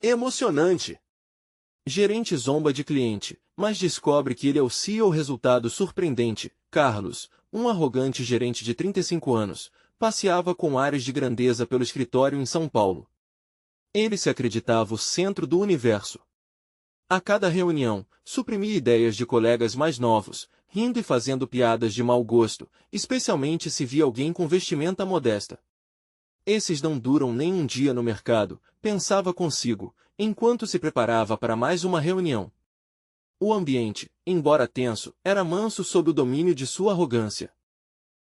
Emocionante! Gerente zomba de cliente, mas descobre que ele é o CEO. Resultado surpreendente. Carlos, um arrogante gerente de 35 anos, passeava com ares de grandeza pelo escritório em São Paulo. Ele se acreditava o centro do universo. A cada reunião, suprimia ideias de colegas mais novos, rindo e fazendo piadas de mau gosto, especialmente se via alguém com vestimenta modesta. Esses não duram nem um dia no mercado, pensava consigo, enquanto se preparava para mais uma reunião. O ambiente, embora tenso, era manso sob o domínio de sua arrogância.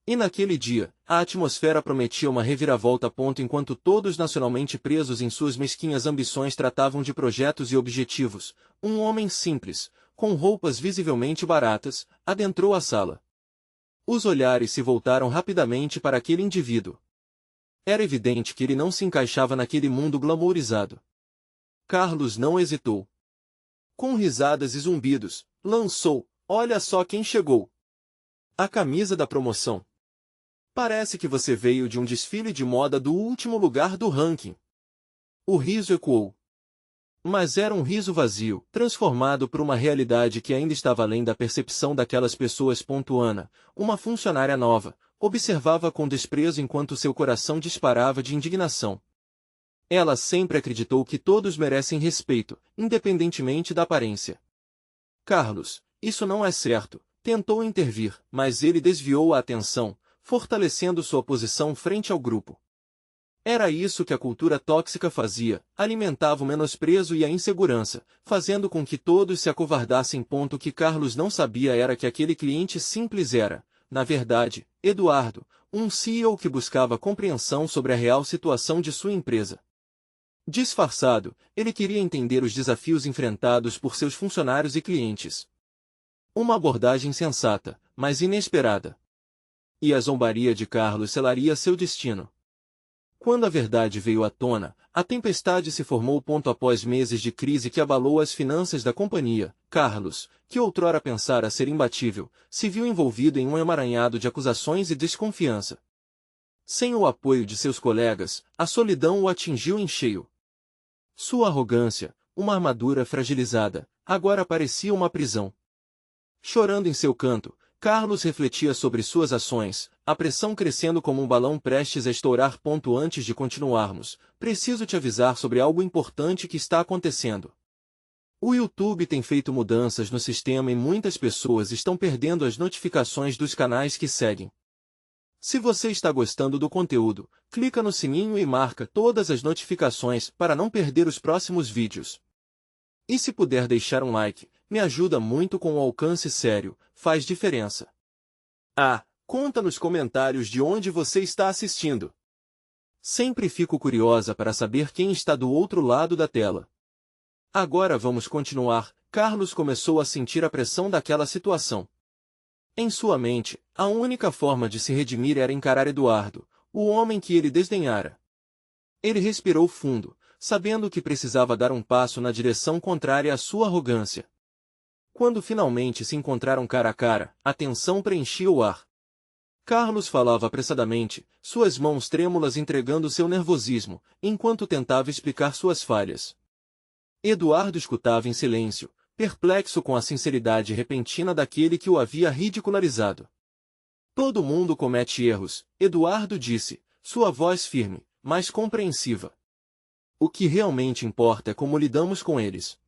E naquele dia, a atmosfera prometia uma reviravolta. Enquanto todos nacionalmente presos em suas mesquinhas ambições tratavam de projetos e objetivos, um homem simples, com roupas visivelmente baratas, adentrou a sala. Os olhares se voltaram rapidamente para aquele indivíduo. Era evidente que ele não se encaixava naquele mundo glamourizado. Carlos não hesitou. Com risadas e zumbidos, lançou: "Olha só quem chegou! A camisa da promoção. Parece que você veio de um desfile de moda do último lugar do ranking." O riso ecoou. Mas era um riso vazio, transformado por uma realidade que ainda estava além da percepção daquelas pessoas. Ana, uma funcionária nova, observava com desprezo enquanto seu coração disparava de indignação. Ela sempre acreditou que todos merecem respeito, independentemente da aparência. Carlos, isso não é certo, tentou intervir, mas ele desviou a atenção, fortalecendo sua posição frente ao grupo. Era isso que a cultura tóxica fazia, alimentava o menosprezo e a insegurança, fazendo com que todos se acovardassem. O que Carlos não sabia era que aquele cliente simples era, na verdade, Eduardo, um CEO que buscava compreensão sobre a real situação de sua empresa. Disfarçado, ele queria entender os desafios enfrentados por seus funcionários e clientes. Uma abordagem sensata, mas inesperada. E a zombaria de Carlos selaria seu destino. Quando a verdade veio à tona, a tempestade se formou. Após meses de crise que abalou as finanças da companhia, Carlos, que outrora pensara ser imbatível, se viu envolvido em um emaranhado de acusações e desconfiança. Sem o apoio de seus colegas, a solidão o atingiu em cheio. Sua arrogância, uma armadura fragilizada, agora parecia uma prisão. Chorando em seu canto, Carlos refletia sobre suas ações, a pressão crescendo como um balão prestes a estourar. Antes de continuarmos, preciso te avisar sobre algo importante que está acontecendo. O YouTube tem feito mudanças no sistema e muitas pessoas estão perdendo as notificações dos canais que seguem. Se você está gostando do conteúdo, clica no sininho e marca todas as notificações para não perder os próximos vídeos. E se puder deixar um like, me ajuda muito com o alcance. Sério, faz diferença. Conta nos comentários de onde você está assistindo. Sempre fico curiosa para saber quem está do outro lado da tela. Agora vamos continuar. Carlos começou a sentir a pressão daquela situação. Em sua mente, a única forma de se redimir era encarar Eduardo, o homem que ele desdenhara. Ele respirou fundo, sabendo que precisava dar um passo na direção contrária à sua arrogância. Quando finalmente se encontraram cara a cara, a tensão preenchia o ar. Carlos falava apressadamente, suas mãos trêmulas entregando seu nervosismo, enquanto tentava explicar suas falhas. Eduardo escutava em silêncio, perplexo com a sinceridade repentina daquele que o havia ridicularizado. "Todo mundo comete erros", Eduardo disse, sua voz firme, mas compreensiva. "O que realmente importa é como lidamos com eles."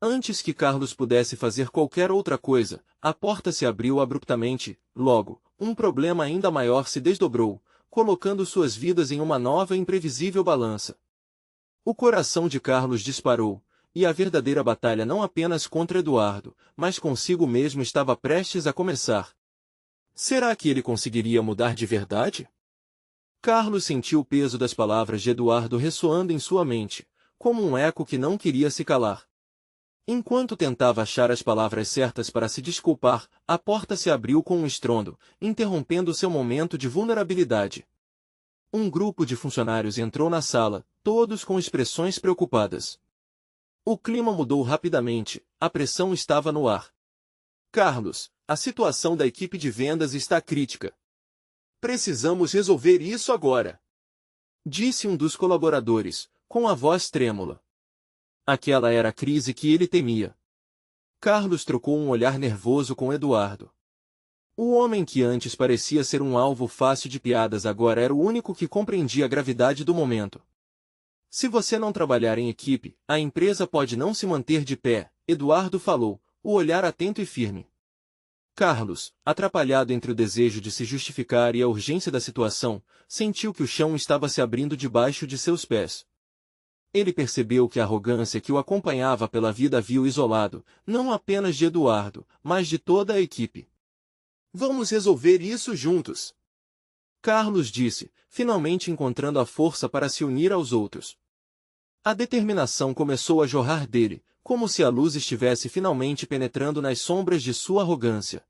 Antes que Carlos pudesse fazer qualquer outra coisa, a porta se abriu abruptamente. Logo, um problema ainda maior se desdobrou, colocando suas vidas em uma nova e imprevisível balança. O coração de Carlos disparou, e a verdadeira batalha não apenas contra Eduardo, mas consigo mesmo estava prestes a começar. Será que ele conseguiria mudar de verdade? Carlos sentiu o peso das palavras de Eduardo ressoando em sua mente, como um eco que não queria se calar. Enquanto tentava achar as palavras certas para se desculpar, a porta se abriu com um estrondo, interrompendo seu momento de vulnerabilidade. Um grupo de funcionários entrou na sala, todos com expressões preocupadas. O clima mudou rapidamente, a pressão estava no ar. "Carlos, a situação da equipe de vendas está crítica. Precisamos resolver isso agora", disse um dos colaboradores, com a voz trêmula. Aquela era a crise que ele temia. Carlos trocou um olhar nervoso com Eduardo. O homem que antes parecia ser um alvo fácil de piadas agora era o único que compreendia a gravidade do momento. Se você não trabalhar em equipe, a empresa pode não se manter de pé, Eduardo falou, o olhar atento e firme. Carlos, atrapalhado entre o desejo de se justificar e a urgência da situação, sentiu que o chão estava se abrindo debaixo de seus pés. Ele percebeu que a arrogância que o acompanhava pela vida havia o isolado, não apenas de Eduardo, mas de toda a equipe. Vamos resolver isso juntos, Carlos disse, finalmente encontrando a força para se unir aos outros. A determinação começou a jorrar dele, como se a luz estivesse finalmente penetrando nas sombras de sua arrogância.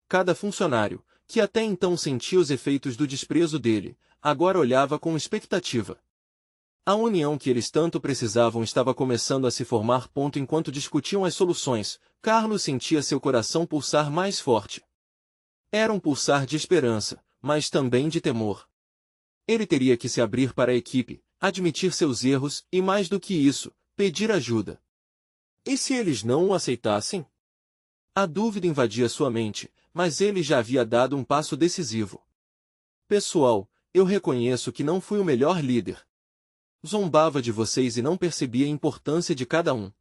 Cada funcionário, que até então sentia os efeitos do desprezo dele, agora olhava com expectativa. A união que eles tanto precisavam estava começando a se formar. Enquanto discutiam as soluções, Carlos sentia seu coração pulsar mais forte. Era um pulsar de esperança, mas também de temor. Ele teria que se abrir para a equipe, admitir seus erros e, mais do que isso, pedir ajuda. E se eles não o aceitassem? A dúvida invadia sua mente, mas ele já havia dado um passo decisivo. Pessoal, eu reconheço que não fui o melhor líder. Zombava de vocês e não percebia a importância de cada um.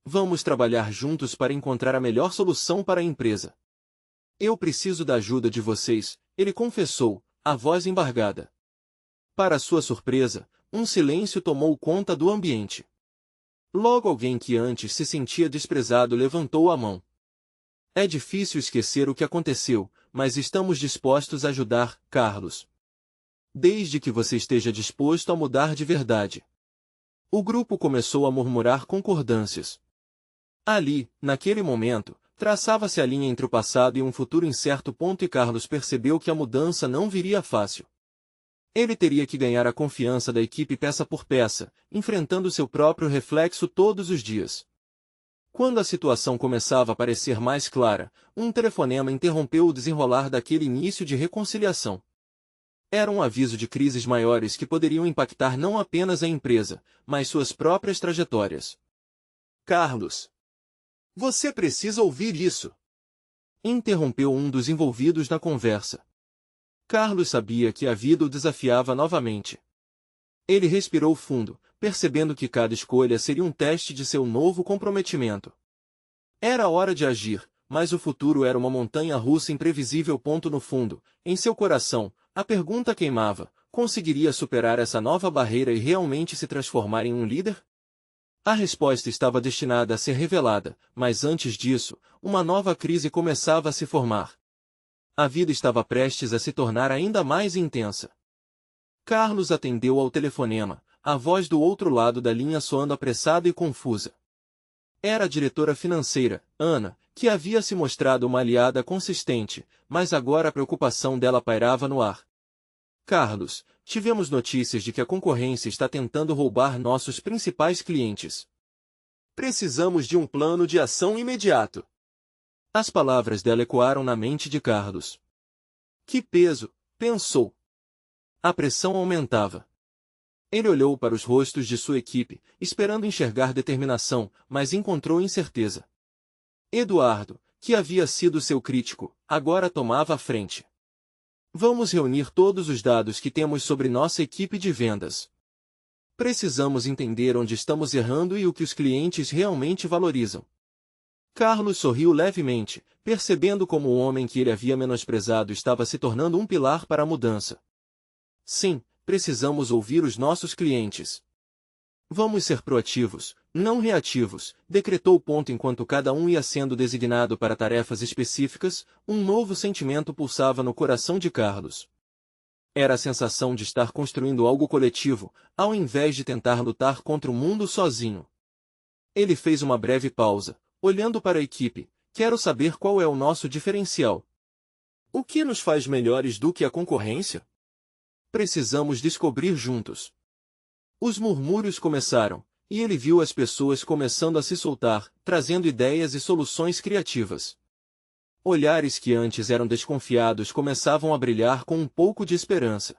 Vamos trabalhar juntos para encontrar a melhor solução para a empresa. Eu preciso da ajuda de vocês, ele confessou, a voz embargada. Para sua surpresa, um silêncio tomou conta do ambiente. Logo alguém que antes se sentia desprezado levantou a mão. É difícil esquecer o que aconteceu, mas estamos dispostos a ajudar, Carlos. Desde que você esteja disposto a mudar de verdade. O grupo começou a murmurar concordâncias. Ali, naquele momento, traçava-se a linha entre o passado e um futuro incerto. E Carlos percebeu que a mudança não viria fácil. Ele teria que ganhar a confiança da equipe peça por peça, enfrentando seu próprio reflexo todos os dias. Quando a situação começava a parecer mais clara, um telefonema interrompeu o desenrolar daquele início de reconciliação. Era um aviso de crises maiores que poderiam impactar não apenas a empresa, mas suas próprias trajetórias. Carlos, você precisa ouvir isso, interrompeu um dos envolvidos na conversa. Carlos sabia que a vida o desafiava novamente. Ele respirou fundo, percebendo que cada escolha seria um teste de seu novo comprometimento. Era hora de agir, mas o futuro era uma montanha-russa imprevisível. No fundo, em seu coração, a pergunta queimava: conseguiria superar essa nova barreira e realmente se transformar em um líder? A resposta estava destinada a ser revelada, mas antes disso, uma nova crise começava a se formar. A vida estava prestes a se tornar ainda mais intensa. Carlos atendeu ao telefonema, a voz do outro lado da linha soando apressada e confusa. Era a diretora financeira, Ana, que havia se mostrado uma aliada consistente, mas agora a preocupação dela pairava no ar. Carlos, tivemos notícias de que a concorrência está tentando roubar nossos principais clientes. Precisamos de um plano de ação imediato. As palavras dela ecoaram na mente de Carlos. Que peso, pensou. A pressão aumentava. Ele olhou para os rostos de sua equipe, esperando enxergar determinação, mas encontrou incerteza. Eduardo, que havia sido seu crítico, agora tomava a frente. Vamos reunir todos os dados que temos sobre nossa equipe de vendas. Precisamos entender onde estamos errando e o que os clientes realmente valorizam. Carlos sorriu levemente, percebendo como o homem que ele havia menosprezado estava se tornando um pilar para a mudança. Sim, precisamos ouvir os nossos clientes. Vamos ser proativos, não reativos, decretou. Enquanto cada um ia sendo designado para tarefas específicas, um novo sentimento pulsava no coração de Carlos. Era a sensação de estar construindo algo coletivo, ao invés de tentar lutar contra o mundo sozinho. Ele fez uma breve pausa, olhando para a equipe. Quero saber qual é o nosso diferencial. O que nos faz melhores do que a concorrência? Precisamos descobrir juntos. Os murmúrios começaram, e ele viu as pessoas começando a se soltar, trazendo ideias e soluções criativas. Olhares que antes eram desconfiados começavam a brilhar com um pouco de esperança.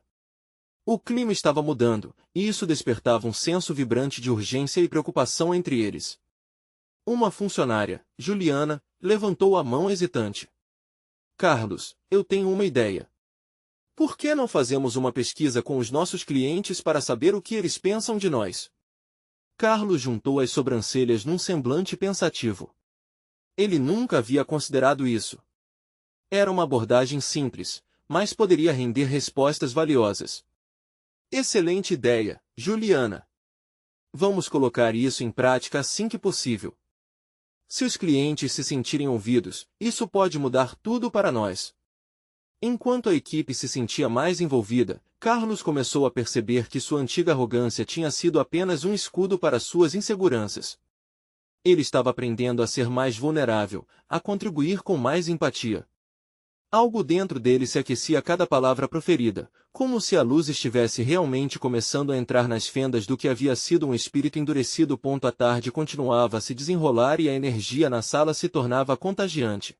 O clima estava mudando, e isso despertava um senso vibrante de urgência e preocupação entre eles. Uma funcionária, Juliana, levantou a mão hesitante. Carlos, eu tenho uma ideia. Por que não fazemos uma pesquisa com os nossos clientes para saber o que eles pensam de nós? Carlos juntou as sobrancelhas num semblante pensativo. Ele nunca havia considerado isso. Era uma abordagem simples, mas poderia render respostas valiosas. Excelente ideia, Juliana. Vamos colocar isso em prática assim que possível. Se os clientes se sentirem ouvidos, isso pode mudar tudo para nós. Enquanto a equipe se sentia mais envolvida, Carlos começou a perceber que sua antiga arrogância tinha sido apenas um escudo para suas inseguranças. Ele estava aprendendo a ser mais vulnerável, a contribuir com mais empatia. Algo dentro dele se aquecia a cada palavra proferida, como se a luz estivesse realmente começando a entrar nas fendas do que havia sido um espírito endurecido. A tarde continuava a se desenrolar e a energia na sala se tornava contagiante.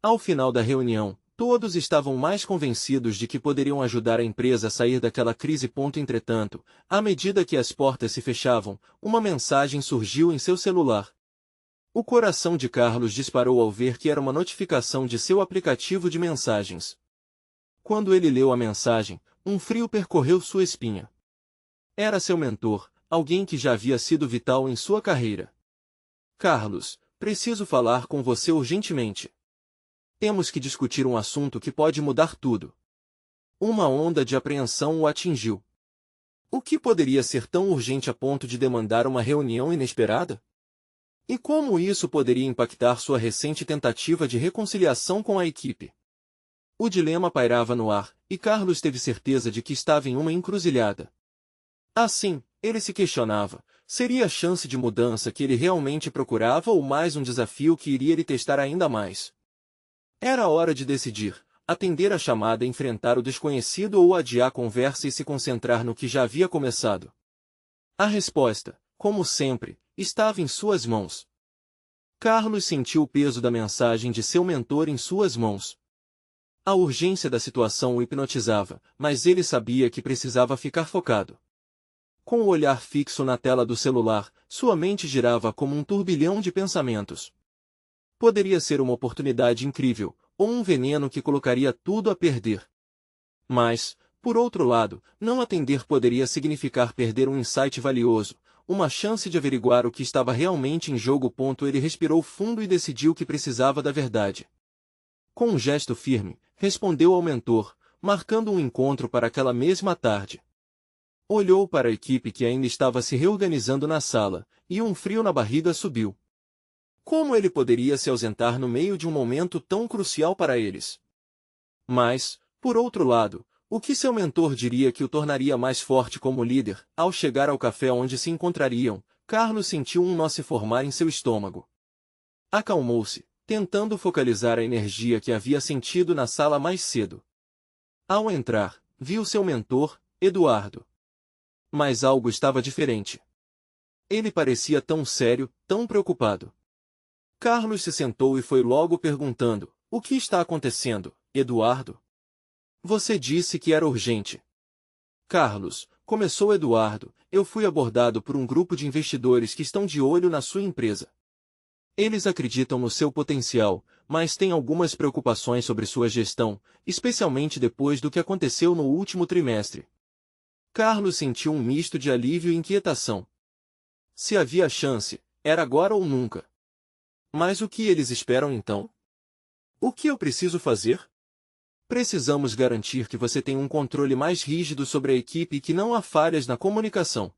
Ao final da reunião, todos estavam mais convencidos de que poderiam ajudar a empresa a sair daquela crise. Entretanto, à medida que as portas se fechavam, uma mensagem surgiu em seu celular. O coração de Carlos disparou ao ver que era uma notificação de seu aplicativo de mensagens. Quando ele leu a mensagem, um frio percorreu sua espinha. Era seu mentor, alguém que já havia sido vital em sua carreira. Carlos, preciso falar com você urgentemente. Temos que discutir um assunto que pode mudar tudo. Uma onda de apreensão o atingiu. O que poderia ser tão urgente a ponto de demandar uma reunião inesperada? E como isso poderia impactar sua recente tentativa de reconciliação com a equipe? O dilema pairava no ar, e Carlos teve certeza de que estava em uma encruzilhada. Assim, ele se questionava, seria a chance de mudança que ele realmente procurava ou mais um desafio que iria lhe testar ainda mais? Era hora de decidir, atender a chamada, enfrentar o desconhecido ou adiar a conversa e se concentrar no que já havia começado. A resposta, como sempre, estava em suas mãos. Carlos sentiu o peso da mensagem de seu mentor em suas mãos. A urgência da situação o hipnotizava, mas ele sabia que precisava ficar focado. Com o olhar fixo na tela do celular, sua mente girava como um turbilhão de pensamentos. Poderia ser uma oportunidade incrível, ou um veneno que colocaria tudo a perder. Mas, por outro lado, não atender poderia significar perder um insight valioso, uma chance de averiguar o que estava realmente em jogo. Ele respirou fundo e decidiu que precisava da verdade. Com um gesto firme, respondeu ao mentor, marcando um encontro para aquela mesma tarde. Olhou para a equipe que ainda estava se reorganizando na sala, e um frio na barriga subiu. Como ele poderia se ausentar no meio de um momento tão crucial para eles? Mas, por outro lado, o que seu mentor diria que o tornaria mais forte como líder? Ao chegar ao café onde se encontrariam, Carlos sentiu um nó se formar em seu estômago. Acalmou-se, tentando focalizar a energia que havia sentido na sala mais cedo. Ao entrar, viu seu mentor, Eduardo. Mas algo estava diferente. Ele parecia tão sério, tão preocupado. Carlos se sentou e foi logo perguntando, o que está acontecendo, Eduardo? Você disse que era urgente. Carlos, começou Eduardo, eu fui abordado por um grupo de investidores que estão de olho na sua empresa. Eles acreditam no seu potencial, mas têm algumas preocupações sobre sua gestão, especialmente depois do que aconteceu no último trimestre. Carlos sentiu um misto de alívio e inquietação. Se havia chance, era agora ou nunca. Mas o que eles esperam então? O que eu preciso fazer? Precisamos garantir que você tem um controle mais rígido sobre a equipe e que não há falhas na comunicação.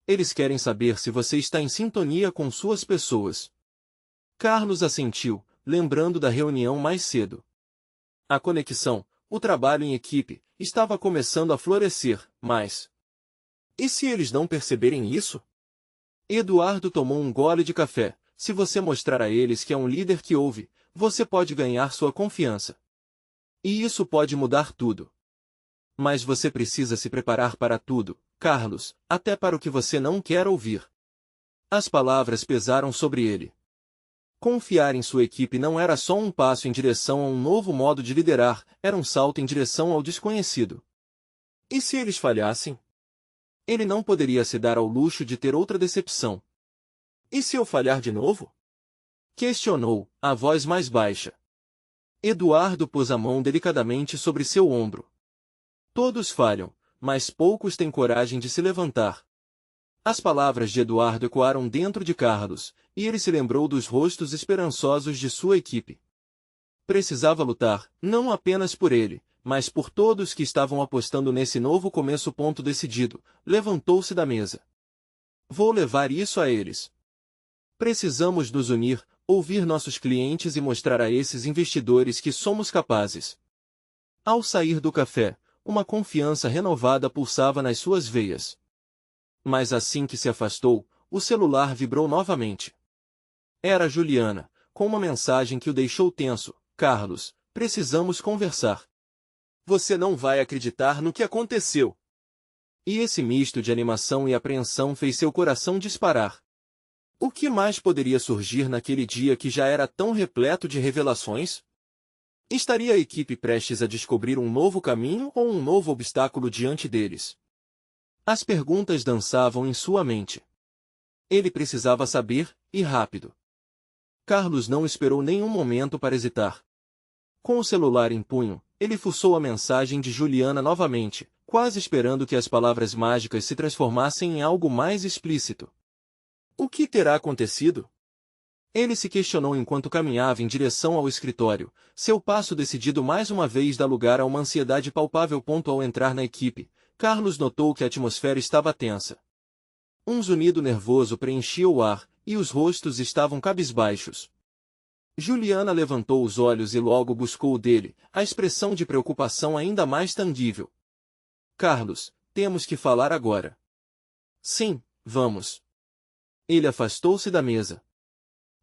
Eles querem saber se você está em sintonia com suas pessoas. Carlos assentiu, lembrando da reunião mais cedo. A conexão, o trabalho em equipe, estava começando a florescer, mas... E se eles não perceberem isso? Eduardo tomou um gole de café. Se você mostrar a eles que é um líder que ouve, você pode ganhar sua confiança. E isso pode mudar tudo. Mas você precisa se preparar para tudo, Carlos, até para o que você não quer ouvir. As palavras pesaram sobre ele. Confiar em sua equipe não era só um passo em direção a um novo modo de liderar, era um salto em direção ao desconhecido. E se eles falhassem? Ele não poderia se dar ao luxo de ter outra decepção. E se eu falhar de novo? Questionou, a voz mais baixa. Eduardo pôs a mão delicadamente sobre seu ombro. Todos falham, mas poucos têm coragem de se levantar. As palavras de Eduardo ecoaram dentro de Carlos, e ele se lembrou dos rostos esperançosos de sua equipe. Precisava lutar, não apenas por ele, mas por todos que estavam apostando nesse novo começo. Decidido, levantou-se da mesa. Vou levar isso a eles. Precisamos nos unir, ouvir nossos clientes e mostrar a esses investidores que somos capazes. Ao sair do café, uma confiança renovada pulsava nas suas veias. Mas assim que se afastou, o celular vibrou novamente. Era Juliana, com uma mensagem que o deixou tenso. Carlos, precisamos conversar. Você não vai acreditar no que aconteceu. E esse misto de animação e apreensão fez seu coração disparar. O que mais poderia surgir naquele dia que já era tão repleto de revelações? Estaria a equipe prestes a descobrir um novo caminho ou um novo obstáculo diante deles? As perguntas dançavam em sua mente. Ele precisava saber, e rápido. Carlos não esperou nenhum momento para hesitar. Com o celular em punho, ele fuçou a mensagem de Juliana novamente, quase esperando que as palavras mágicas se transformassem em algo mais explícito. O que terá acontecido? Ele se questionou enquanto caminhava em direção ao escritório, seu passo decidido mais uma vez dá lugar a uma ansiedade palpável. Ao entrar na equipe, Carlos notou que a atmosfera estava tensa. Um zunido nervoso preenchia o ar, e os rostos estavam cabisbaixos. Juliana levantou os olhos e logo buscou o dele, a expressão de preocupação ainda mais tangível. Carlos, temos que falar agora. Sim, vamos. Ele afastou-se da mesa.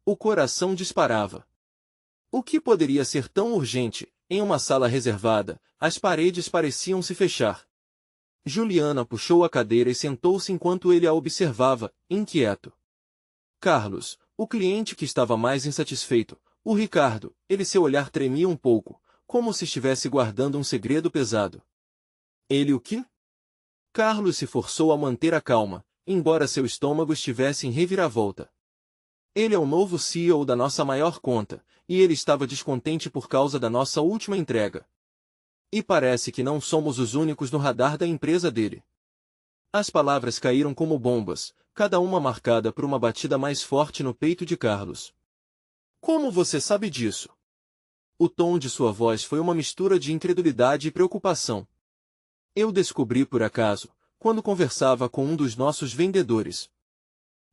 O coração disparava. O que poderia ser tão urgente? Em uma sala reservada, as paredes pareciam se fechar. Juliana puxou a cadeira e sentou-se enquanto ele a observava, inquieto. Carlos, o cliente que estava mais insatisfeito, o Ricardo, seu olhar tremia um pouco, como se estivesse guardando um segredo pesado. Ele o quê? Carlos se forçou a manter a calma, embora seu estômago estivesse em reviravolta. Ele é o novo CEO da nossa maior conta, e ele estava descontente por causa da nossa última entrega. E parece que não somos os únicos no radar da empresa dele. As palavras caíram como bombas, cada uma marcada por uma batida mais forte no peito de Carlos. Como você sabe disso? O tom de sua voz foi uma mistura de incredulidade e preocupação. Eu descobri por acaso, quando conversava com um dos nossos vendedores.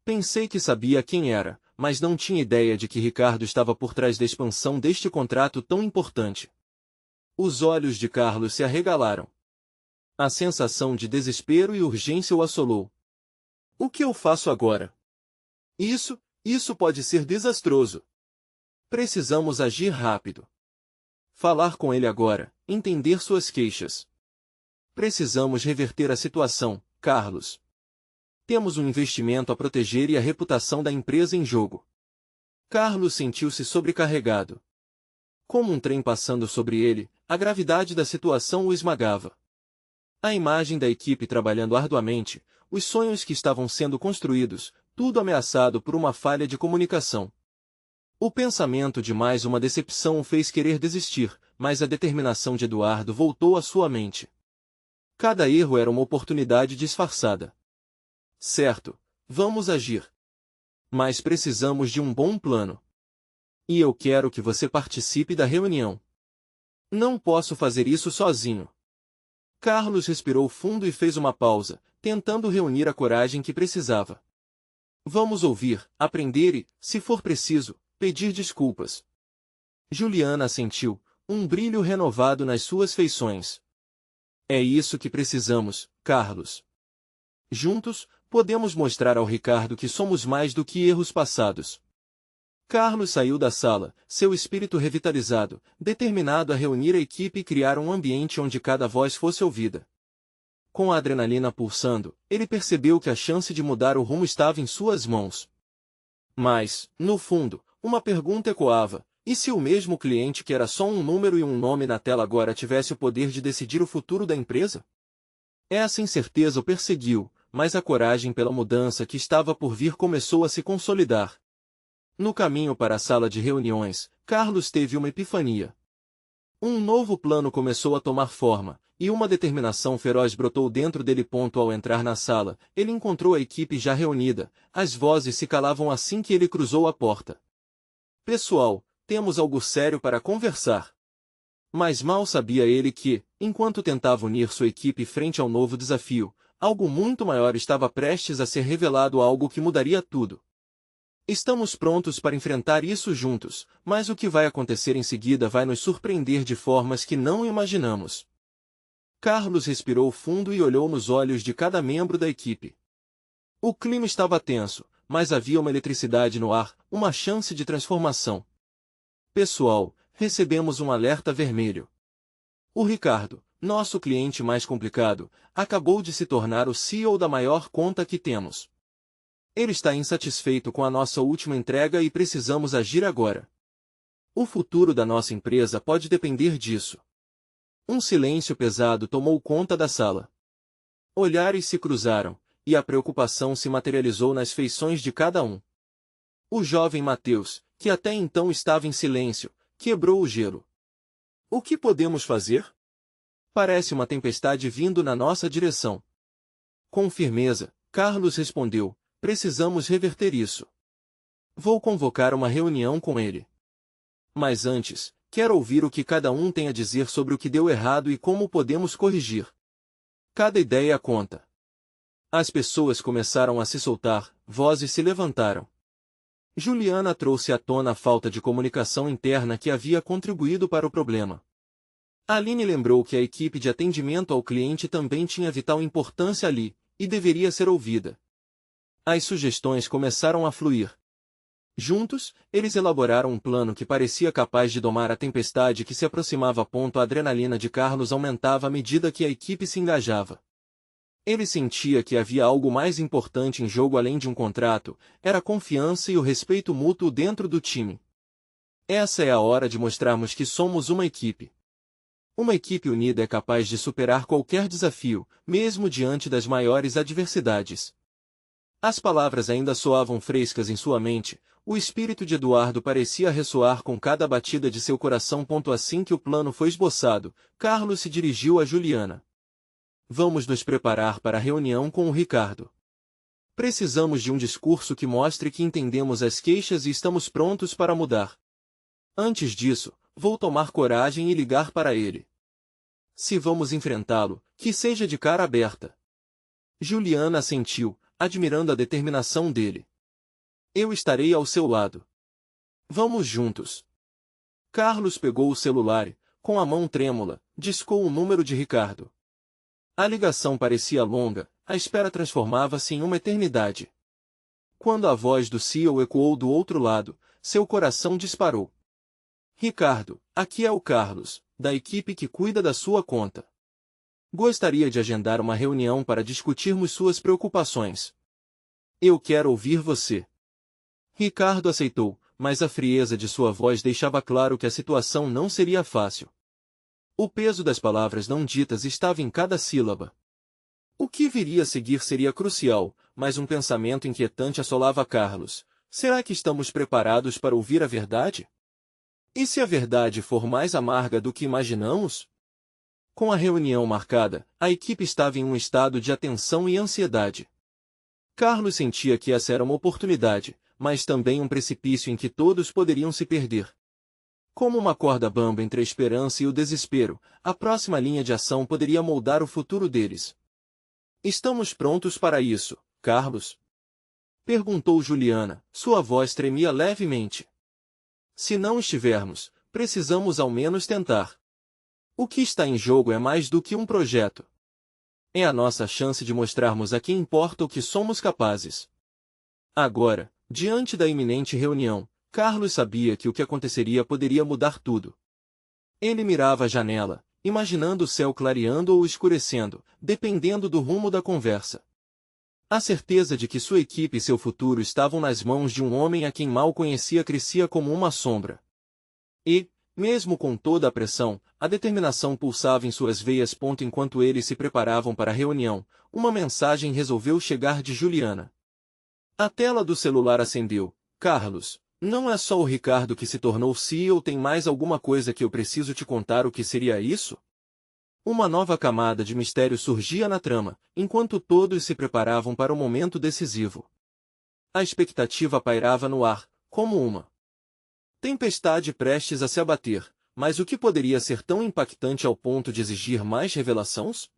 Pensei que sabia quem era, mas não tinha ideia de que Ricardo estava por trás da expansão deste contrato tão importante. Os olhos de Carlos se arregalaram. A sensação de desespero e urgência o assolou. O que eu faço agora? Isso pode ser desastroso. Precisamos agir rápido. Falar com ele agora, entender suas queixas. Precisamos reverter a situação, Carlos. Temos um investimento a proteger e a reputação da empresa em jogo. Carlos sentiu-se sobrecarregado. Como um trem passando sobre ele, a gravidade da situação o esmagava. A imagem da equipe trabalhando arduamente, os sonhos que estavam sendo construídos, tudo ameaçado por uma falha de comunicação. O pensamento de mais uma decepção o fez querer desistir, mas a determinação de Eduardo voltou à sua mente. Cada erro era uma oportunidade disfarçada. Certo, vamos agir. Mas precisamos de um bom plano. E eu quero que você participe da reunião. Não posso fazer isso sozinho. Carlos respirou fundo e fez uma pausa, tentando reunir a coragem que precisava. Vamos ouvir, aprender e, se for preciso, pedir desculpas. Juliana assentiu, um brilho renovado nas suas feições. É isso que precisamos, Carlos. Juntos, podemos mostrar ao Ricardo que somos mais do que erros passados. Carlos saiu da sala, seu espírito revitalizado, determinado a reunir a equipe e criar um ambiente onde cada voz fosse ouvida. Com a adrenalina pulsando, ele percebeu que a chance de mudar o rumo estava em suas mãos. Mas, no fundo, uma pergunta ecoava: e se o mesmo cliente que era só um número e um nome na tela agora tivesse o poder de decidir o futuro da empresa? Essa incerteza o perseguiu, mas a coragem pela mudança que estava por vir começou a se consolidar. No caminho para a sala de reuniões, Carlos teve uma epifania. Um novo plano começou a tomar forma, e uma determinação feroz brotou dentro dele. Ao entrar na sala, ele encontrou a equipe já reunida, as vozes se calavam assim que ele cruzou a porta. Pessoal, temos algo sério para conversar. Mas mal sabia ele que, enquanto tentava unir sua equipe frente ao novo desafio, algo muito maior estava prestes a ser revelado, algo que mudaria tudo. Estamos prontos para enfrentar isso juntos, mas o que vai acontecer em seguida vai nos surpreender de formas que não imaginamos. Carlos respirou fundo e olhou nos olhos de cada membro da equipe. O clima estava tenso, mas havia uma eletricidade no ar, uma chance de transformação. Pessoal, recebemos um alerta vermelho. O Ricardo, nosso cliente mais complicado, acabou de se tornar o CEO da maior conta que temos. Ele está insatisfeito com a nossa última entrega e precisamos agir agora. O futuro da nossa empresa pode depender disso. Um silêncio pesado tomou conta da sala. Olhares se cruzaram, e a preocupação se materializou nas feições de cada um. O jovem Mateus, que até então estava em silêncio, quebrou o gelo. O que podemos fazer? Parece uma tempestade vindo na nossa direção. Com firmeza, Carlos respondeu: precisamos reverter isso. Vou convocar uma reunião com ele. Mas antes, quero ouvir o que cada um tem a dizer sobre o que deu errado e como podemos corrigir. Cada ideia conta. As pessoas começaram a se soltar, vozes se levantaram. Juliana trouxe à tona a falta de comunicação interna que havia contribuído para o problema. Aline lembrou que a equipe de atendimento ao cliente também tinha vital importância ali, e deveria ser ouvida. As sugestões começaram a fluir. Juntos, eles elaboraram um plano que parecia capaz de domar a tempestade que se aproximava. A adrenalina de Carlos aumentava à medida que a equipe se engajava. Ele sentia que havia algo mais importante em jogo além de um contrato, era a confiança e o respeito mútuo dentro do time. Essa é a hora de mostrarmos que somos uma equipe. Uma equipe unida é capaz de superar qualquer desafio, mesmo diante das maiores adversidades. As palavras ainda soavam frescas em sua mente, o espírito de Eduardo parecia ressoar com cada batida de seu coração. Assim que o plano foi esboçado, Carlos se dirigiu a Juliana. Vamos nos preparar para a reunião com o Ricardo. Precisamos de um discurso que mostre que entendemos as queixas e estamos prontos para mudar. Antes disso, vou tomar coragem e ligar para ele. Se vamos enfrentá-lo, que seja de cara aberta. Juliana assentiu, admirando a determinação dele. Eu estarei ao seu lado. Vamos juntos. Carlos pegou o celular e, com a mão trêmula, discou o número de Ricardo. A ligação parecia longa, a espera transformava-se em uma eternidade. Quando a voz do CEO ecoou do outro lado, seu coração disparou. Ricardo, aqui é o Carlos, da equipe que cuida da sua conta. Gostaria de agendar uma reunião para discutirmos suas preocupações. Eu quero ouvir você. Ricardo aceitou, mas a frieza de sua voz deixava claro que a situação não seria fácil. O peso das palavras não ditas estava em cada sílaba. O que viria a seguir seria crucial, mas um pensamento inquietante assolava Carlos. Será que estamos preparados para ouvir a verdade? E se a verdade for mais amarga do que imaginamos? Com a reunião marcada, a equipe estava em um estado de atenção e ansiedade. Carlos sentia que essa era uma oportunidade, mas também um precipício em que todos poderiam se perder. Como uma corda bamba entre a esperança e o desespero, a próxima linha de ação poderia moldar o futuro deles. Estamos prontos para isso, Carlos? Perguntou Juliana, sua voz tremia levemente. Se não estivermos, precisamos ao menos tentar. O que está em jogo é mais do que um projeto. É a nossa chance de mostrarmos a quem importa o que somos capazes. Agora, diante da iminente reunião, Carlos sabia que o que aconteceria poderia mudar tudo. Ele mirava a janela, imaginando o céu clareando ou escurecendo, dependendo do rumo da conversa. A certeza de que sua equipe e seu futuro estavam nas mãos de um homem a quem mal conhecia crescia como uma sombra. E, Mesmo com toda a pressão, a determinação pulsava em suas veias. Enquanto eles se preparavam para a reunião, uma mensagem resolveu chegar de Juliana. A tela do celular acendeu. Carlos, não é só o Ricardo que se tornou CEO, tem mais alguma coisa que eu preciso te contar. O que seria isso? Uma nova camada de mistério surgia na trama, enquanto todos se preparavam para o momento decisivo. A expectativa pairava no ar, como uma tempestade prestes a se abater, mas o que poderia ser tão impactante ao ponto de exigir mais revelações?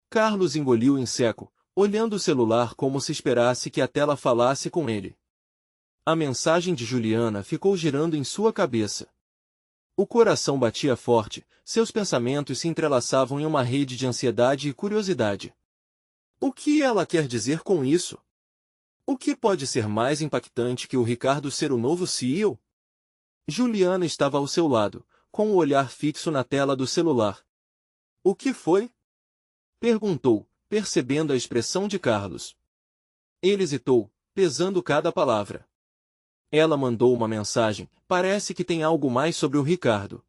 Carlos engoliu em seco, olhando o celular como se esperasse que a tela falasse com ele. A mensagem de Juliana ficou girando em sua cabeça. O coração batia forte, seus pensamentos se entrelaçavam em uma rede de ansiedade e curiosidade. O que ela quer dizer com isso? O que pode ser mais impactante que o Ricardo ser o novo CEO? Juliana estava ao seu lado, com o olhar fixo na tela do celular. O que foi? Perguntou, percebendo a expressão de Carlos. Ele hesitou, pesando cada palavra. Ela mandou uma mensagem, parece que tem algo mais sobre o Ricardo.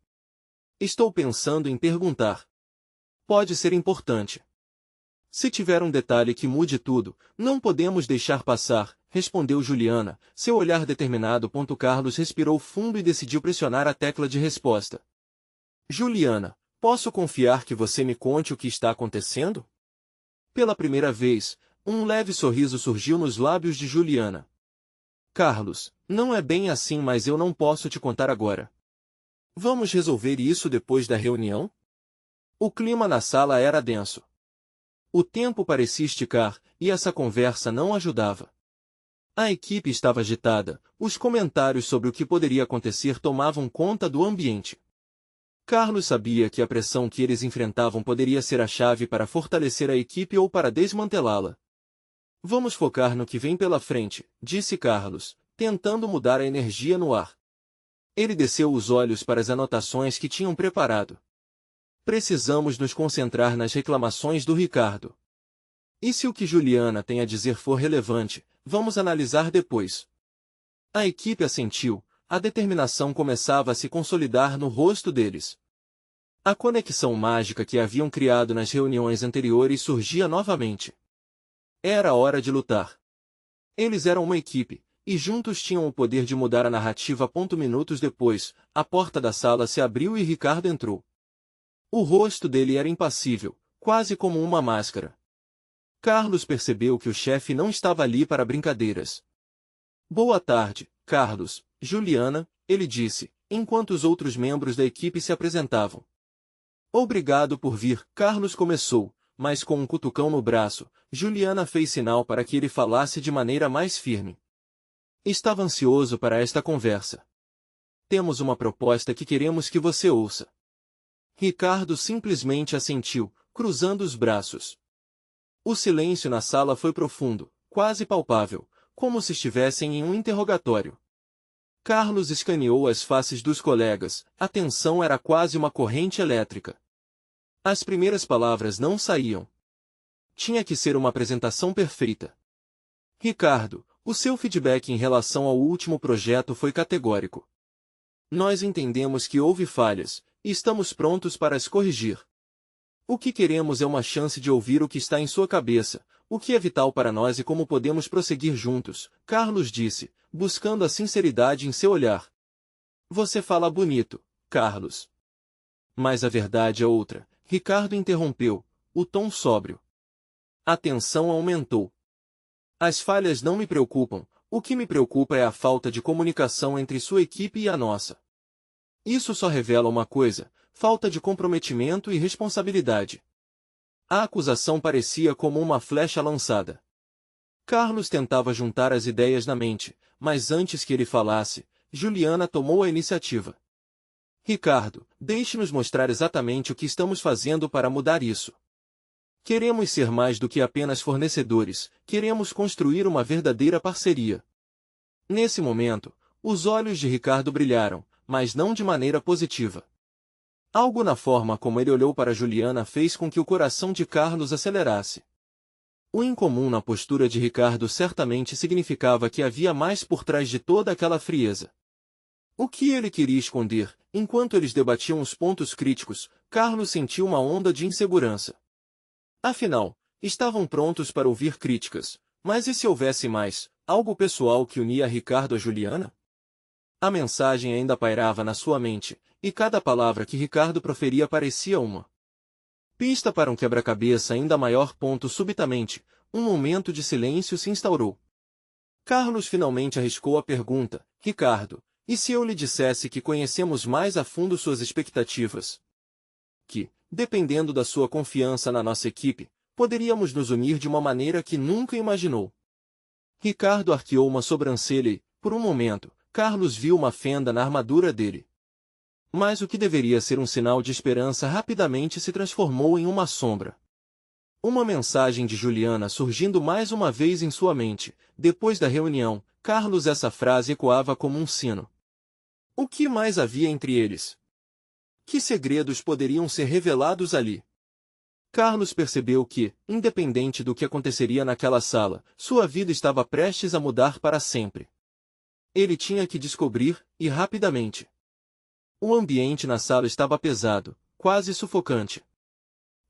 Estou pensando em perguntar. Pode ser importante. Se tiver um detalhe que mude tudo, não podemos deixar passar, respondeu Juliana, seu olhar determinado. Carlos respirou fundo e decidiu pressionar a tecla de resposta. Juliana, posso confiar que você me conte o que está acontecendo? Pela primeira vez, um leve sorriso surgiu nos lábios de Juliana. Carlos, não é bem assim, mas eu não posso te contar agora. Vamos resolver isso depois da reunião? O clima na sala era denso. O tempo parecia esticar, e essa conversa não ajudava. A equipe estava agitada, os comentários sobre o que poderia acontecer tomavam conta do ambiente. Carlos sabia que a pressão que eles enfrentavam poderia ser a chave para fortalecer a equipe ou para desmantelá-la. Vamos focar no que vem pela frente, disse Carlos, tentando mudar a energia no ar. Ele desceu os olhos para as anotações que tinham preparado. Precisamos nos concentrar nas reclamações do Ricardo. E se o que Juliana tem a dizer for relevante, vamos analisar depois. A equipe assentiu, a determinação começava a se consolidar no rosto deles. A conexão mágica que haviam criado nas reuniões anteriores surgia novamente. Era hora de lutar. Eles eram uma equipe, e juntos tinham o poder de mudar a narrativa. Minutos depois, a porta da sala se abriu e Ricardo entrou. O rosto dele era impassível, quase como uma máscara. Carlos percebeu que o chefe não estava ali para brincadeiras. Boa tarde, Carlos, Juliana, ele disse, enquanto os outros membros da equipe se apresentavam. Obrigado por vir, Carlos começou, mas com um cutucão no braço, Juliana fez sinal para que ele falasse de maneira mais firme. Estava ansioso para esta conversa. Temos uma proposta que queremos que você ouça. Ricardo simplesmente assentiu, cruzando os braços. O silêncio na sala foi profundo, quase palpável, como se estivessem em um interrogatório. Carlos escaneou as faces dos colegas, a tensão era quase uma corrente elétrica. As primeiras palavras não saíam. Tinha que ser uma apresentação perfeita. Ricardo, o seu feedback em relação ao último projeto foi categórico. Nós entendemos que houve falhas, e estamos prontos para as corrigir. O que queremos é uma chance de ouvir o que está em sua cabeça, o que é vital para nós e como podemos prosseguir juntos, Carlos disse, buscando a sinceridade em seu olhar. Você fala bonito, Carlos. Mas a verdade é outra, Ricardo interrompeu, o tom sóbrio. A tensão aumentou. As falhas não me preocupam, o que me preocupa é a falta de comunicação entre sua equipe e a nossa. Isso só revela uma coisa, falta de comprometimento e responsabilidade. A acusação parecia como uma flecha lançada. Carlos tentava juntar as ideias na mente, mas antes que ele falasse, Juliana tomou a iniciativa. Ricardo, deixe-nos mostrar exatamente o que estamos fazendo para mudar isso. Queremos ser mais do que apenas fornecedores, queremos construir uma verdadeira parceria. Nesse momento, os olhos de Ricardo brilharam, mas não de maneira positiva. Algo na forma como ele olhou para Juliana fez com que o coração de Carlos acelerasse. O incomum na postura de Ricardo certamente significava que havia mais por trás de toda aquela frieza. O que ele queria esconder? Enquanto eles debatiam os pontos críticos, Carlos sentiu uma onda de insegurança. Afinal, estavam prontos para ouvir críticas, mas e se houvesse mais, algo pessoal que unia Ricardo a Juliana? A mensagem ainda pairava na sua mente, e cada palavra que Ricardo proferia parecia uma pista para um quebra-cabeça ainda maior. Subitamente, um momento de silêncio se instaurou. Carlos finalmente arriscou a pergunta: Ricardo, e se eu lhe dissesse que conhecemos mais a fundo suas expectativas? Que, dependendo da sua confiança na nossa equipe, poderíamos nos unir de uma maneira que nunca imaginou. Ricardo arqueou uma sobrancelha e, por um momento, Carlos viu uma fenda na armadura dele. Mas o que deveria ser um sinal de esperança rapidamente se transformou em uma sombra. Uma mensagem de Juliana surgindo mais uma vez em sua mente. Depois da reunião, Carlos, essa frase ecoava como um sino. O que mais havia entre eles? Que segredos poderiam ser revelados ali? Carlos percebeu que, independente do que aconteceria naquela sala, sua vida estava prestes a mudar para sempre. Ele tinha que descobrir, e rapidamente. O ambiente na sala estava pesado, quase sufocante.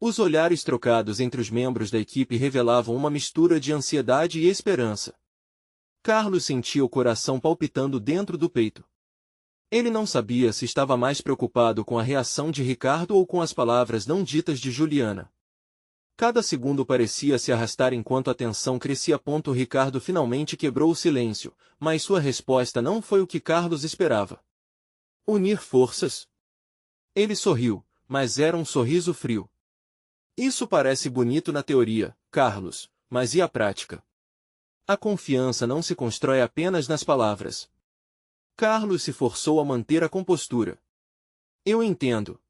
Os olhares trocados entre os membros da equipe revelavam uma mistura de ansiedade e esperança. Carlos sentia o coração palpitando dentro do peito. Ele não sabia se estava mais preocupado com a reação de Ricardo ou com as palavras não ditas de Juliana. Cada segundo parecia se arrastar enquanto a tensão crescia. Ricardo finalmente quebrou o silêncio, mas sua resposta não foi o que Carlos esperava. Unir forças? Ele sorriu, mas era um sorriso frio. Isso parece bonito na teoria, Carlos, mas e a prática? A confiança não se constrói apenas nas palavras. Carlos se forçou a manter a compostura. Eu entendo.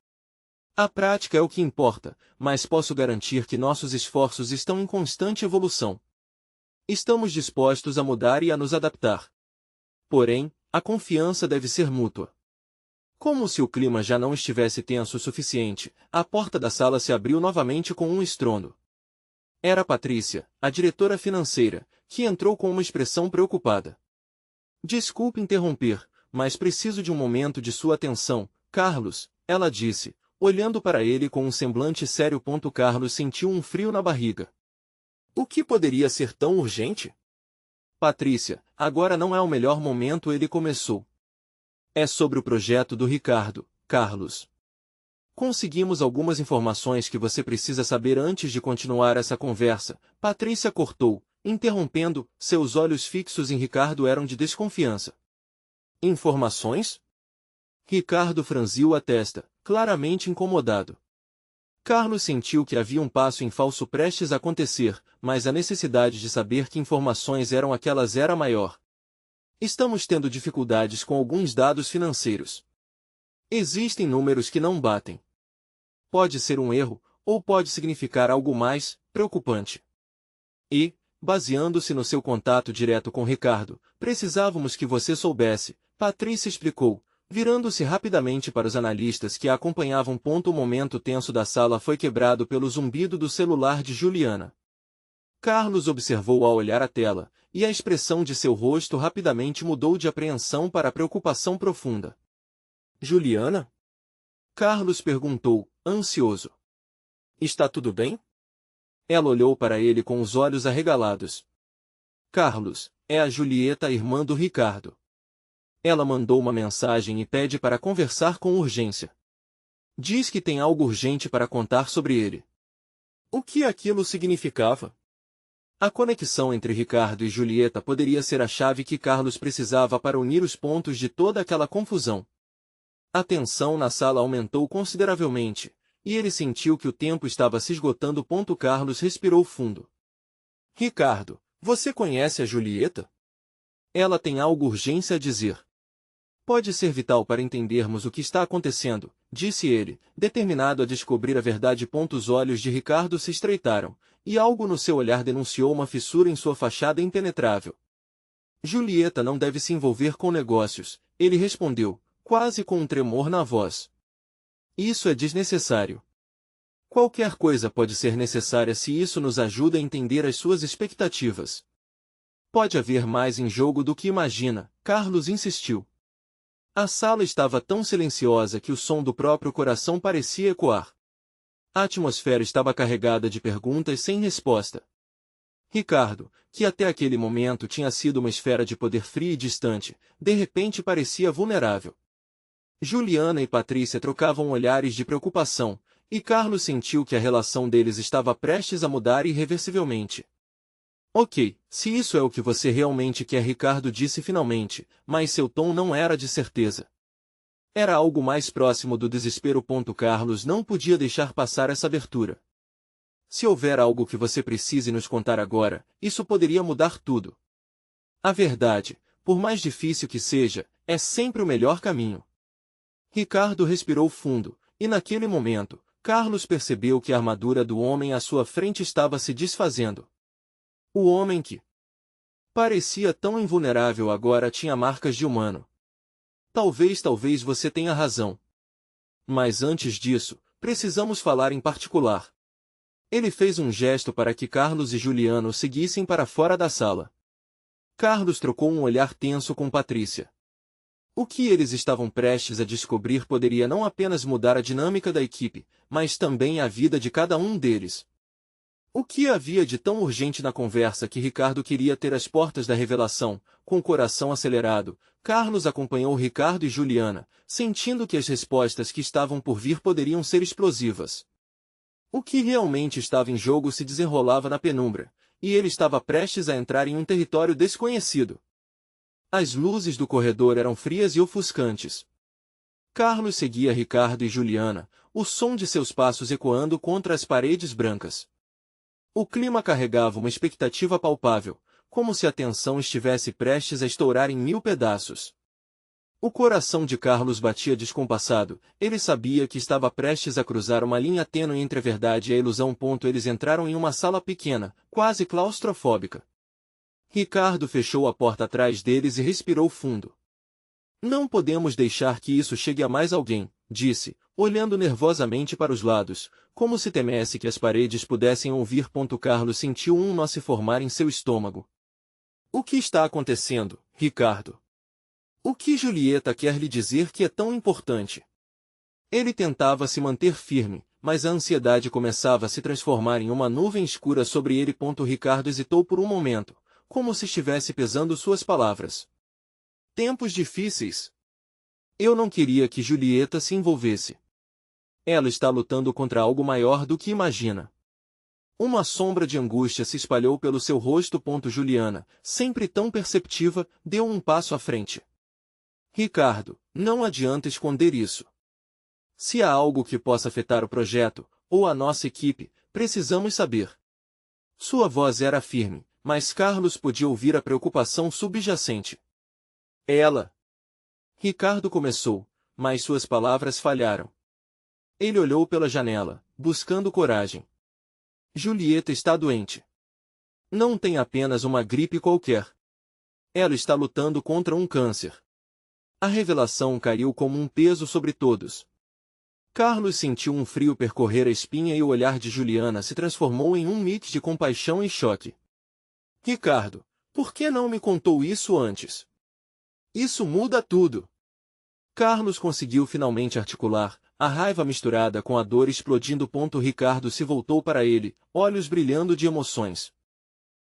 A prática é o que importa, mas posso garantir que nossos esforços estão em constante evolução. Estamos dispostos a mudar e a nos adaptar. Porém, a confiança deve ser mútua. Como se o clima já não estivesse tenso o suficiente, a porta da sala se abriu novamente com um estrondo. Era Patrícia, a diretora financeira, que entrou com uma expressão preocupada. Desculpe interromper, mas preciso de um momento de sua atenção, Carlos, ela disse, olhando para ele com um semblante sério. Carlos sentiu um frio na barriga. O que poderia ser tão urgente? Patrícia, agora não é o melhor momento, ele começou. É sobre o projeto do Ricardo, Carlos. Conseguimos algumas informações que você precisa saber antes de continuar essa conversa. Patrícia cortou, interrompendo, seus olhos fixos em Ricardo eram de desconfiança. Informações? Ricardo franziu a testa, claramente incomodado. Carlos sentiu que havia um passo em falso prestes a acontecer, mas a necessidade de saber que informações eram aquelas era maior. Estamos tendo dificuldades com alguns dados financeiros. Existem números que não batem. Pode ser um erro, ou pode significar algo mais preocupante. E, baseando-se no seu contato direto com Ricardo, precisávamos que você soubesse, Patrícia explicou, virando-se rapidamente para os analistas que a acompanhavam. O momento tenso da sala foi quebrado pelo zumbido do celular de Juliana. Carlos observou ao olhar a tela, e a expressão de seu rosto rapidamente mudou de apreensão para preocupação profunda. Juliana? Carlos perguntou, ansioso. Está tudo bem? Ela olhou para ele com os olhos arregalados. Carlos, é a Julieta, a irmã do Ricardo. Ela mandou uma mensagem e pede para conversar com urgência. Diz que tem algo urgente para contar sobre ele. O que aquilo significava? A conexão entre Ricardo e Julieta poderia ser a chave que Carlos precisava para unir os pontos de toda aquela confusão. A tensão na sala aumentou consideravelmente, e ele sentiu que o tempo estava se esgotando. Carlos respirou fundo. Ricardo, você conhece a Julieta? Ela tem algo urgente a dizer. Pode ser vital para entendermos o que está acontecendo, disse ele, determinado a descobrir a verdade. Os olhos de Ricardo se estreitaram, e algo no seu olhar denunciou uma fissura em sua fachada impenetrável. Julieta não deve se envolver com negócios, ele respondeu, quase com um tremor na voz. Isso é desnecessário. Qualquer coisa pode ser necessária se isso nos ajuda a entender as suas expectativas. Pode haver mais em jogo do que imagina, Carlos insistiu. A sala estava tão silenciosa que o som do próprio coração parecia ecoar. A atmosfera estava carregada de perguntas sem resposta. Ricardo, que até aquele momento tinha sido uma esfera de poder fria e distante, de repente parecia vulnerável. Juliana e Patrícia trocavam olhares de preocupação, e Carlos sentiu que a relação deles estava prestes a mudar irreversivelmente. Ok, se isso é o que você realmente quer, Ricardo disse finalmente, mas seu tom não era de certeza. Era algo mais próximo do desespero. Carlos não podia deixar passar essa abertura. Se houver algo que você precise nos contar agora, isso poderia mudar tudo. A verdade, por mais difícil que seja, é sempre o melhor caminho. Ricardo respirou fundo, e naquele momento, Carlos percebeu que a armadura do homem à sua frente estava se desfazendo. O homem que parecia tão invulnerável agora tinha marcas de humano. Talvez você tenha razão. Mas antes disso, precisamos falar em particular. Ele fez um gesto para que Carlos e Juliano seguissem para fora da sala. Carlos trocou um olhar tenso com Patrícia. O que eles estavam prestes a descobrir poderia não apenas mudar a dinâmica da equipe, mas também a vida de cada um deles. O que havia de tão urgente na conversa que Ricardo queria ter as portas da revelação? Com o coração acelerado, Carlos acompanhou Ricardo e Juliana, sentindo que as respostas que estavam por vir poderiam ser explosivas. O que realmente estava em jogo se desenrolava na penumbra, e ele estava prestes a entrar em um território desconhecido. As luzes do corredor eram frias e ofuscantes. Carlos seguia Ricardo e Juliana, o som de seus passos ecoando contra as paredes brancas. O clima carregava uma expectativa palpável, como se a tensão estivesse prestes a estourar em 1000 pedaços. O coração de Carlos batia descompassado, ele sabia que estava prestes a cruzar uma linha tênue entre a verdade e a ilusão. Eles entraram em uma sala pequena, quase claustrofóbica. Ricardo fechou a porta atrás deles e respirou fundo. Não podemos deixar que isso chegue a mais alguém, disse, olhando nervosamente para os lados, como se temesse que as paredes pudessem ouvir. Carlos sentiu um nó se formar em seu estômago. O que está acontecendo, Ricardo? O que Julieta quer lhe dizer que é tão importante? Ele tentava se manter firme, mas a ansiedade começava a se transformar em uma nuvem escura sobre ele. Ricardo hesitou por um momento, como se estivesse pesando suas palavras. Tempos difíceis. Eu não queria que Julieta se envolvesse. Ela está lutando contra algo maior do que imagina. Uma sombra de angústia se espalhou pelo seu rosto. Juliana, sempre tão perceptiva, deu um passo à frente. Ricardo, não adianta esconder isso. Se há algo que possa afetar o projeto, ou a nossa equipe, precisamos saber. Sua voz era firme, mas Carlos podia ouvir a preocupação subjacente. Ela. Ricardo começou, mas suas palavras falharam. Ele olhou pela janela, buscando coragem. Julieta está doente. Não tem apenas uma gripe qualquer. Ela está lutando contra um câncer. A revelação caiu como um peso sobre todos. Carlos sentiu um frio percorrer a espinha e o olhar de Juliana se transformou em um mix de compaixão e choque. Ricardo, por que não me contou isso antes? Isso muda tudo. Carlos conseguiu finalmente articular, a raiva misturada com a dor explodindo. Ricardo se voltou para ele, olhos brilhando de emoções.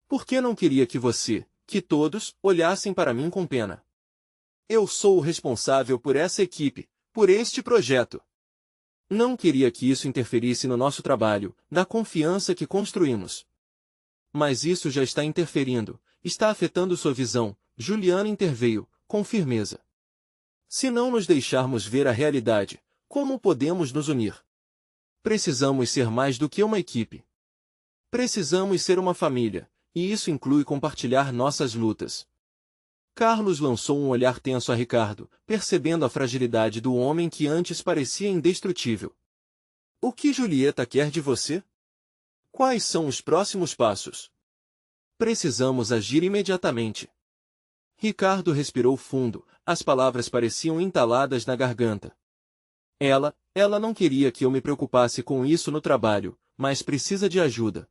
Por que não queria que todos, olhassem para mim com pena? Eu sou o responsável por essa equipe, por este projeto. Não queria que isso interferisse no nosso trabalho, na confiança que construímos. Mas isso já está interferindo, está afetando sua visão. Juliana interveio, com firmeza. Se não nos deixarmos ver a realidade, como podemos nos unir? Precisamos ser mais do que uma equipe. Precisamos ser uma família, e isso inclui compartilhar nossas lutas. Carlos lançou um olhar tenso a Ricardo, percebendo a fragilidade do homem que antes parecia indestrutível. O que Julieta quer de você? Quais são os próximos passos? Precisamos agir imediatamente. Ricardo respirou fundo, as palavras pareciam entaladas na garganta. Ela não queria que eu me preocupasse com isso no trabalho, mas precisa de ajuda.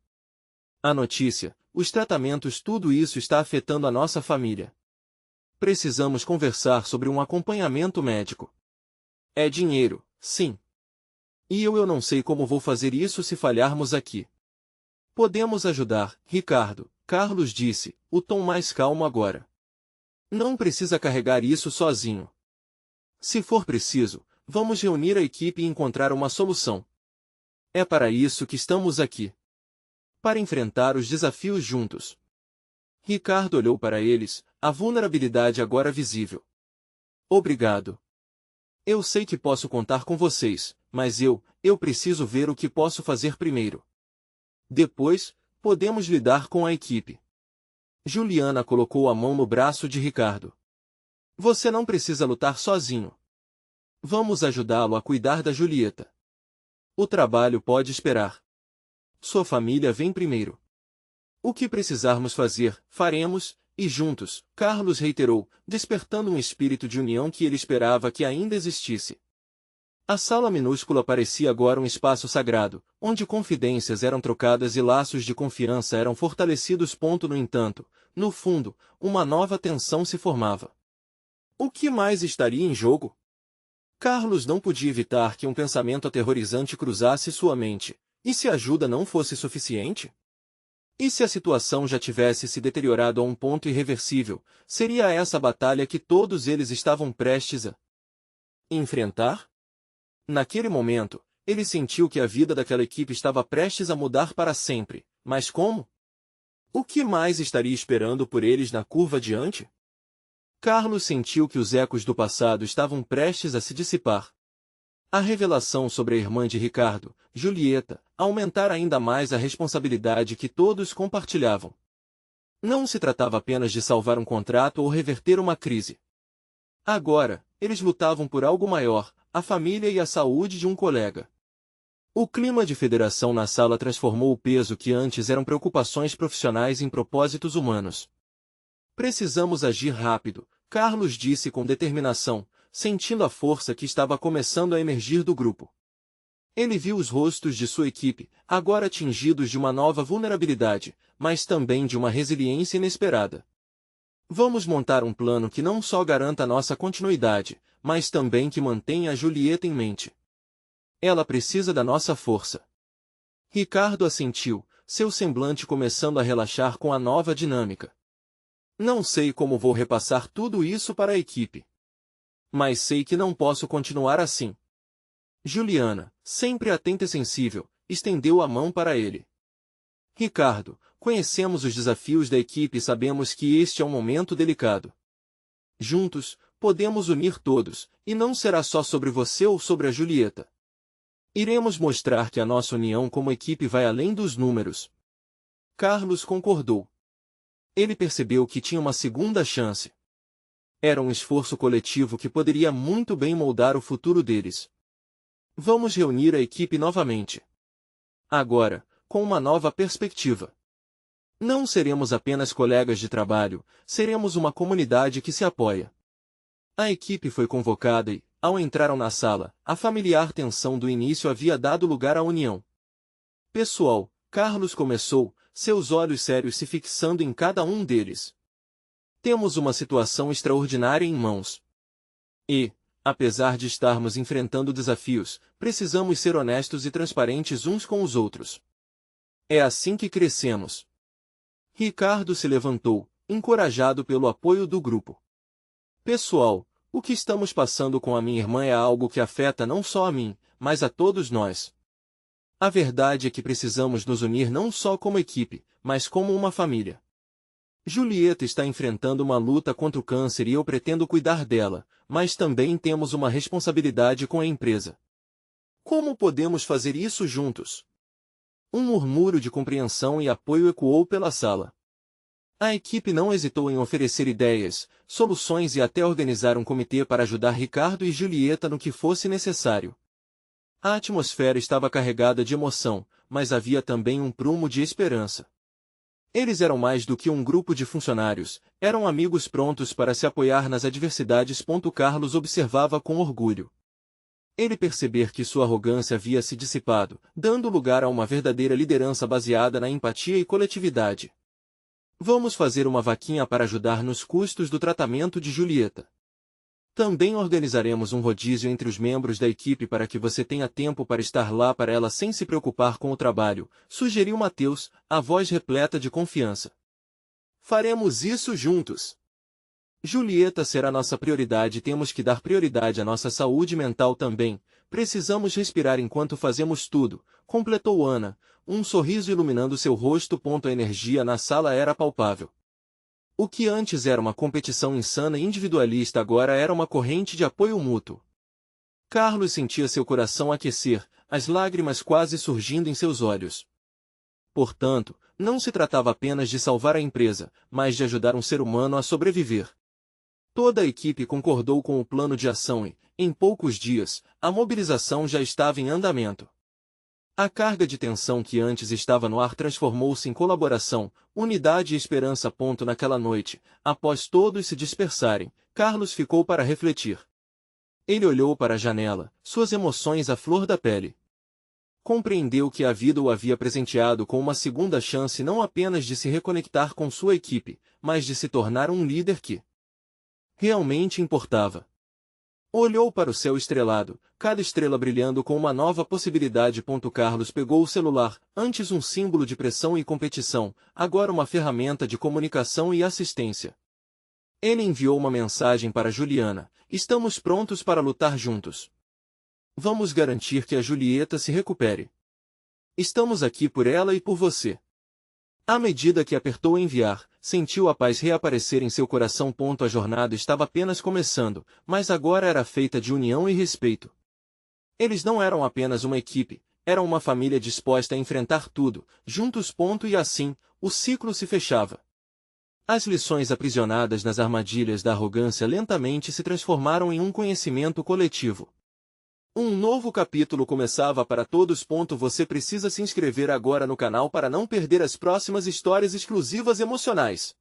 A notícia, os tratamentos, tudo isso está afetando a nossa família. Precisamos conversar sobre um acompanhamento médico. É dinheiro, sim. E eu não sei como vou fazer isso se falharmos aqui. Podemos ajudar, Ricardo, Carlos disse, o tom mais calmo agora. Não precisa carregar isso sozinho. Se for preciso, vamos reunir a equipe e encontrar uma solução. É para isso que estamos aqui. Para enfrentar os desafios juntos. Ricardo olhou para eles, a vulnerabilidade agora visível. Obrigado. Eu sei que posso contar com vocês, mas eu preciso ver o que posso fazer primeiro. Depois, podemos lidar com a equipe. Juliana colocou a mão no braço de Ricardo. Você não precisa lutar sozinho. Vamos ajudá-lo a cuidar da Julieta. O trabalho pode esperar. Sua família vem primeiro. O que precisarmos fazer, faremos, e juntos, Carlos reiterou, despertando um espírito de união que ele esperava que ainda existisse. A sala minúscula parecia agora um espaço sagrado, onde confidências eram trocadas e laços de confiança eram fortalecidos. No entanto, no fundo, uma nova tensão se formava. O que mais estaria em jogo? Carlos não podia evitar que um pensamento aterrorizante cruzasse sua mente. E se a ajuda não fosse suficiente? E se a situação já tivesse se deteriorado a um ponto irreversível, seria essa a batalha que todos eles estavam prestes a enfrentar? Naquele momento, ele sentiu que a vida daquela equipe estava prestes a mudar para sempre. Mas como? O que mais estaria esperando por eles na curva adiante? Carlos sentiu que os ecos do passado estavam prestes a se dissipar. A revelação sobre a irmã de Ricardo, Julieta, aumentara ainda mais a responsabilidade que todos compartilhavam. Não se tratava apenas de salvar um contrato ou reverter uma crise. Agora, eles lutavam por algo maior, a família e a saúde de um colega. O clima de federação na sala transformou o peso que antes eram preocupações profissionais em propósitos humanos. Precisamos agir rápido, Carlos disse com determinação, sentindo a força que estava começando a emergir do grupo. Ele viu os rostos de sua equipe, agora atingidos de uma nova vulnerabilidade, mas também de uma resiliência inesperada. Vamos montar um plano que não só garanta nossa continuidade, mas também que mantenha a Julieta em mente. Ela precisa da nossa força. Ricardo assentiu, seu semblante começando a relaxar com a nova dinâmica. Não sei como vou repassar tudo isso para a equipe. Mas sei que não posso continuar assim. Juliana, sempre atenta e sensível, estendeu a mão para ele. Ricardo, conhecemos os desafios da equipe e sabemos que este é um momento delicado. Juntos, podemos unir todos, e não será só sobre você ou sobre a Julieta. Iremos mostrar que a nossa união como equipe vai além dos números. Carlos concordou. Ele percebeu que tinha uma segunda chance. Era um esforço coletivo que poderia muito bem moldar o futuro deles. Vamos reunir a equipe novamente. Agora, com uma nova perspectiva. Não seremos apenas colegas de trabalho, seremos uma comunidade que se apoia. A equipe foi convocada e, ao entraram na sala, a familiar tensão do início havia dado lugar à união. Pessoal, Carlos começou, seus olhos sérios se fixando em cada um deles. Temos uma situação extraordinária em mãos. E, apesar de estarmos enfrentando desafios, precisamos ser honestos e transparentes uns com os outros. É assim que crescemos. Ricardo se levantou, encorajado pelo apoio do grupo. Pessoal, o que estamos passando com a minha irmã é algo que afeta não só a mim, mas a todos nós. A verdade é que precisamos nos unir não só como equipe, mas como uma família. Julieta está enfrentando uma luta contra o câncer e eu pretendo cuidar dela, mas também temos uma responsabilidade com a empresa. Como podemos fazer isso juntos? Um murmúrio de compreensão e apoio ecoou pela sala. A equipe não hesitou em oferecer ideias, soluções e até organizar um comitê para ajudar Ricardo e Julieta no que fosse necessário. A atmosfera estava carregada de emoção, mas havia também um prumo de esperança. Eles eram mais do que um grupo de funcionários, eram amigos prontos para se apoiar nas adversidades. Carlos observava com orgulho. Ele perceber que sua arrogância havia se dissipado, dando lugar a uma verdadeira liderança baseada na empatia e coletividade. Vamos fazer uma vaquinha para ajudar nos custos do tratamento de Julieta. Também organizaremos um rodízio entre os membros da equipe para que você tenha tempo para estar lá para ela sem se preocupar com o trabalho, sugeriu Mateus, a voz repleta de confiança. Faremos isso juntos. Julieta será nossa prioridade e temos que dar prioridade à nossa saúde mental também. Precisamos respirar enquanto fazemos tudo, completou Ana, um sorriso iluminando seu rosto. A energia na sala era palpável. O que antes era uma competição insana e individualista agora era uma corrente de apoio mútuo. Carlos sentia seu coração aquecer, as lágrimas quase surgindo em seus olhos. Portanto, não se tratava apenas de salvar a empresa, mas de ajudar um ser humano a sobreviver. Toda a equipe concordou com o plano de ação e, em poucos dias, a mobilização já estava em andamento. A carga de tensão que antes estava no ar transformou-se em colaboração, unidade e esperança. Naquela noite, após todos se dispersarem, Carlos ficou para refletir. Ele olhou para a janela, suas emoções à flor da pele. Compreendeu que a vida o havia presenteado com uma segunda chance não apenas de se reconectar com sua equipe, mas de se tornar um líder que realmente importava. Olhou para o céu estrelado, cada estrela brilhando com uma nova possibilidade. Carlos pegou o celular, antes um símbolo de pressão e competição, agora uma ferramenta de comunicação e assistência. Ele enviou uma mensagem para Juliana: estamos prontos para lutar juntos. Vamos garantir que a Julieta se recupere. Estamos aqui por ela e por você. À medida que apertou enviar, sentiu a paz reaparecer em seu coração. A jornada estava apenas começando, mas agora era feita de união e respeito. Eles não eram apenas uma equipe, eram uma família disposta a enfrentar tudo, juntos. E assim, o ciclo se fechava. As lições aprisionadas nas armadilhas da arrogância lentamente se transformaram em um conhecimento coletivo. Um novo capítulo começava para todos. Você precisa se inscrever agora no canal para não perder as próximas histórias exclusivas emocionais.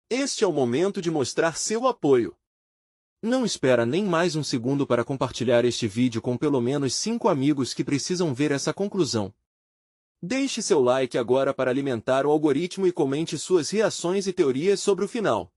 Este é o momento de mostrar seu apoio. Não espera nem mais um segundo para compartilhar este vídeo com pelo menos 5 amigos que precisam ver essa conclusão. Deixe seu like agora para alimentar o algoritmo e comente suas reações e teorias sobre o final.